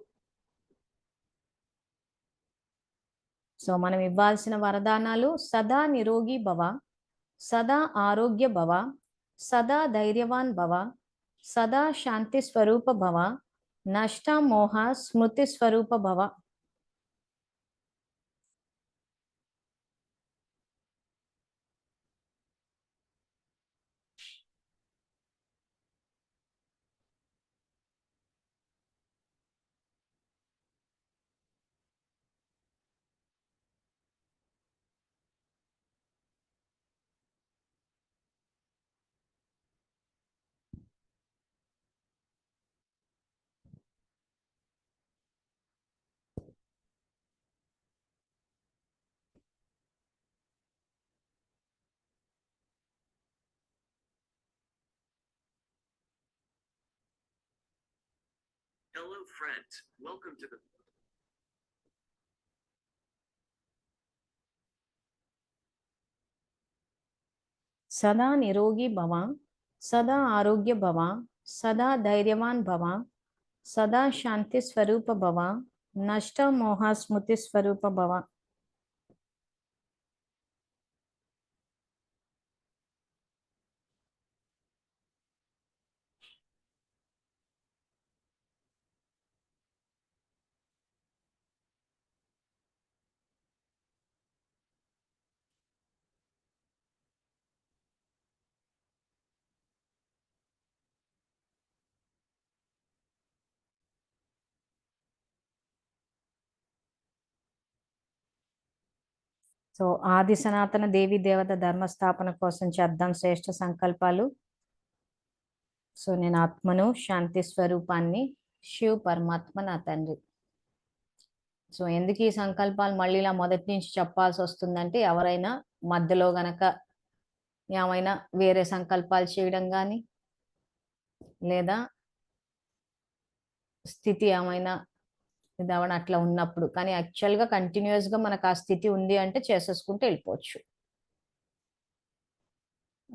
సో మనం ఇవ్వాల్సిన వరదానాలు: సదా నిరోగి భవ, సదా ఆరోగ్య భవ, సదా ధైర్యవాన్ భవ, సదా శాంతి స్వరూప భవ, నష్ట మోహ స్మృతి స్వరూప భవ. Hello friends, welcome to the సదా నిరోగి భవ, సదా ఆరోగ్య భవ, సదా ధైర్యవాన్ భవ, సదా శాంతి స్వరూప భవ, నష్ట మోహ స్మృతి స్వరూప భవ. సో ఆది సనాతన దేవి దేవత ధర్మస్థాపన కోసం చేద్దాం శ్రేష్ఠ సంకల్పాలు. సో నేను ఆత్మను, శాంతి స్వరూపాన్ని, శివ్ పరమాత్మ నా తండ్రి. సో ఎందుకు ఈ సంకల్పాలు మళ్ళీ ఇలా మొదటి నుంచి చెప్పాల్సి వస్తుందంటే, ఎవరైనా మధ్యలో గనక ఏమైనా వేరే సంకల్పాలు చేయడం కానీ, లేదా స్థితి ఏమైనా ఇది అవడం అట్లా ఉన్నప్పుడు, కానీ యాక్చువల్గా కంటిన్యూస్ గా మనకు ఆ స్థితి ఉంది అంటే చేసేసుకుంటూ వెళ్ళిపోవచ్చు.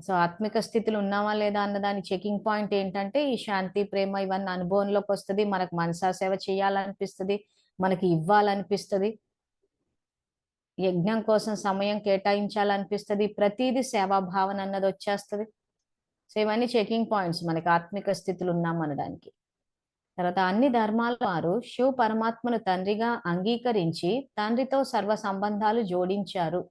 సో ఆత్మిక స్థితిలో ఉన్నామా లేదా అన్న దాని చెకింగ్ పాయింట్ ఏంటంటే, ఈ శాంతి, ప్రేమ ఇవన్నీ అనుభవంలోకి వస్తుంది. మనకు మనసా సేవ చేయాలనిపిస్తుంది, మనకి ఇవ్వాలనిపిస్తుంది, యజ్ఞం కోసం సమయం కేటాయించాలనిపిస్తుంది, ప్రతిదీ సేవా భావన అన్నది వచ్చేస్తుంది. సో ఇవన్నీ చెకింగ్ పాయింట్స్ మనకి ఆత్మిక స్థితిలో ఉన్నాం అనడానికి. తర్వాత అన్ని ధర్మాల వారు శివ పరమాత్మను తండ్రిగా అంగీకరించి తండ్రితో సర్వ సంబంధాలు జోడించారు.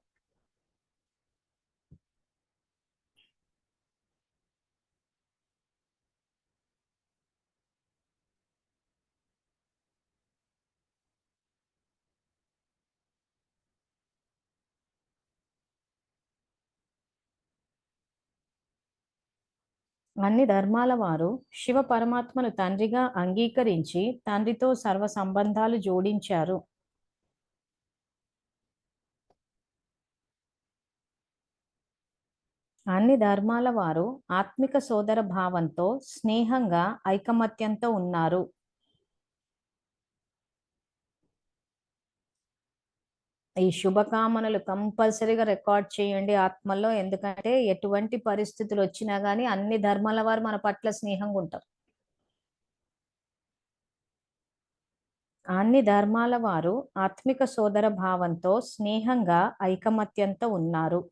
అన్ని ధర్మాల వారు శివ పరమాత్మను తండ్రిగా అంగీకరించి తండ్రితో సర్వ సంబంధాలు జోడించారు. అన్ని ధర్మాల వారు ఆత్మిక సోదర భావంతో స్నేహంగా ఐకమత్యంతో ఉన్నారు. ఈ శుభకామనలు కంపల్సరీగా రికార్డ్ చేయండి ఆత్మలో, ఎందుకంటే ఎటువంటి పరిస్థితులు వచ్చినా గానీ అన్ని ధర్మాల వారు మన పట్ల స్నేహంగా ఉంటారు. అన్ని ధర్మాల వారు ఆత్మిక సోదర భావంతో స్నేహంగా ఐకమత్యంతో ఉన్నారు.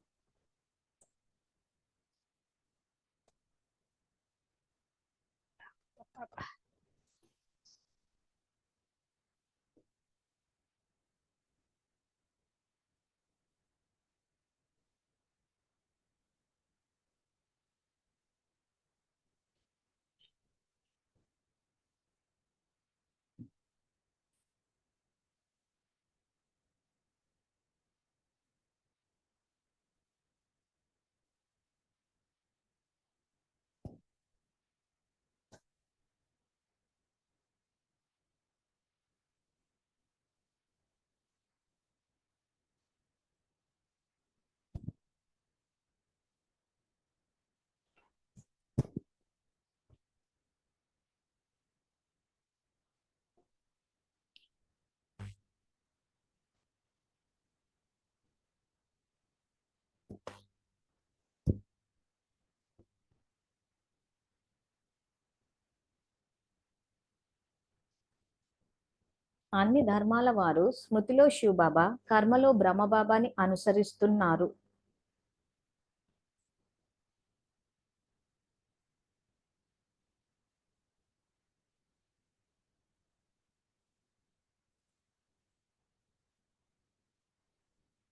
అన్ని ధర్మాల వారు స్మృతిలో శివబాబా, కర్మలో బ్రహ్మబాబాని అనుసరిస్తున్నారు.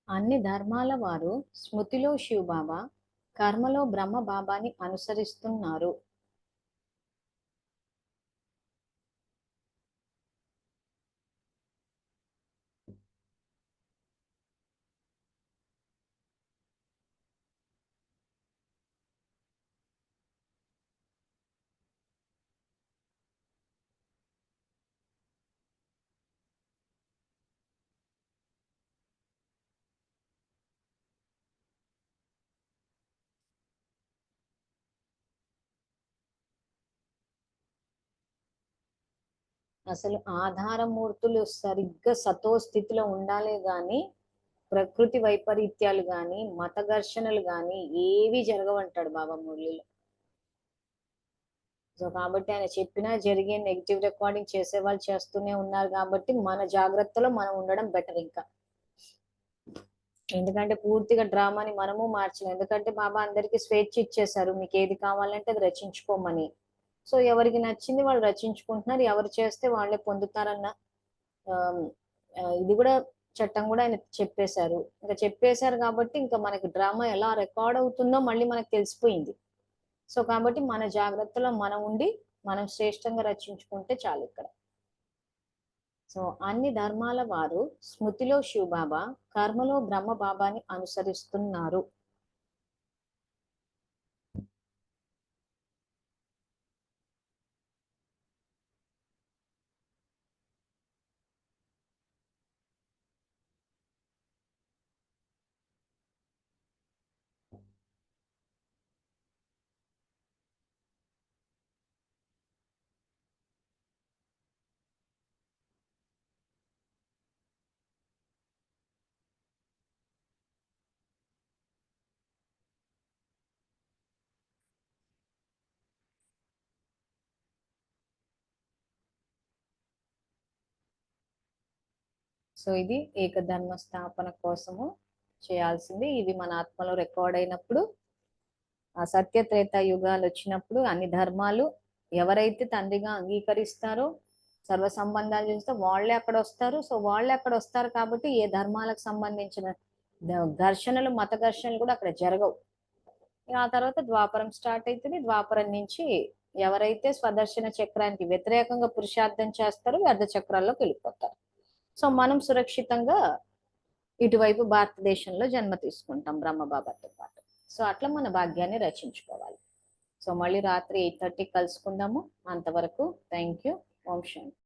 అన్ని ధర్మాల వారు స్మృతిలో శివబాబా, కర్మలో బ్రహ్మ బాబాని అనుసరిస్తున్నారు. అసలు ఆధారమూర్తులు సరిగ్గా సతో స్థితిలో ఉండాలే గాని ప్రకృతి వైపరీత్యాలు గాని మత ఘర్షణలు గాని ఏవి జరగవంటాడు బాబా మురళిలో. సో కాబట్టి ఆయన చెప్పినా జరిగే నెగిటివ్ రికార్డింగ్ చేసే వాళ్ళు చేస్తూనే ఉన్నారు కాబట్టి మన జాగ్రత్తలో మనం ఉండడం బెటర్ ఇంకా. ఎందుకంటే పూర్తిగా డ్రామాని మనము మార్చలేం. ఎందుకంటే బాబా అందరికీ స్వేచ్ఛ ఇచ్చేశారు, మీకు ఏది కావాలంటే అది రచించుకోమని. సో ఎవరికి నచ్చింది వాళ్ళు రచించుకుంటున్నారు, ఎవరు చేస్తే వాళ్ళే పొందుతారన్న ఆమ్, ఇది కూడా చట్టం కూడా ఆయన చెప్పేశారు. ఇంకా చెప్పేశారు కాబట్టి ఇంకా మనకి డ్రామా ఎలా రికార్డ్ అవుతుందో మళ్ళీ మనకు తెలిసిపోయింది. సో కాబట్టి మన జాగ్రత్తలో మనం ఉండి మనం శ్రేష్టంగా రచించుకుంటే చాలు ఇక్కడ. సో అన్ని ధర్మాల వారు స్మృతిలో శివబాబా, కర్మలో బ్రహ్మ బాబాని అనుసరిస్తున్నారు. సో ఇది ఏకధర్మ స్థాపన కోసము చేయాల్సింది. ఇవి మన ఆత్మలో రికార్డ్ అయినప్పుడు ఆ సత్యత్రేత యుగాలు వచ్చినప్పుడు అన్ని ధర్మాలు ఎవరైతే తండ్రిగా అంగీకరిస్తారో సర్వ సంబంధాలు చూస్తే వాళ్ళే అక్కడ వస్తారు. సో వాళ్ళే అక్కడ వస్తారు కాబట్టి ఏ ధర్మాలకు సంబంధించిన ఘర్షణలు మత ఘర్షణలు కూడా అక్కడ జరగవు. ఆ తర్వాత ద్వాపరం స్టార్ట్ అవుతుంది. ద్వాపరం నుంచి ఎవరైతే స్వదర్శన చక్రానికి వ్యతిరేకంగా పురుషార్థం చేస్తారో అర్ధ చక్రాల్లోకి వెళ్ళిపోతారు. సో మనం సురక్షితంగా ఇటువైపు భారతదేశంలో జన్మ తీసుకుంటాం బ్రహ్మబాబాతో పాటు. సో అట్లా మన భాగ్యాన్ని రచించుకోవాలి. సో మళ్ళీ రాత్రి 8:30 కలుసుకుందాము. అంతవరకు థ్యాంక్ యూ. Om Shanti.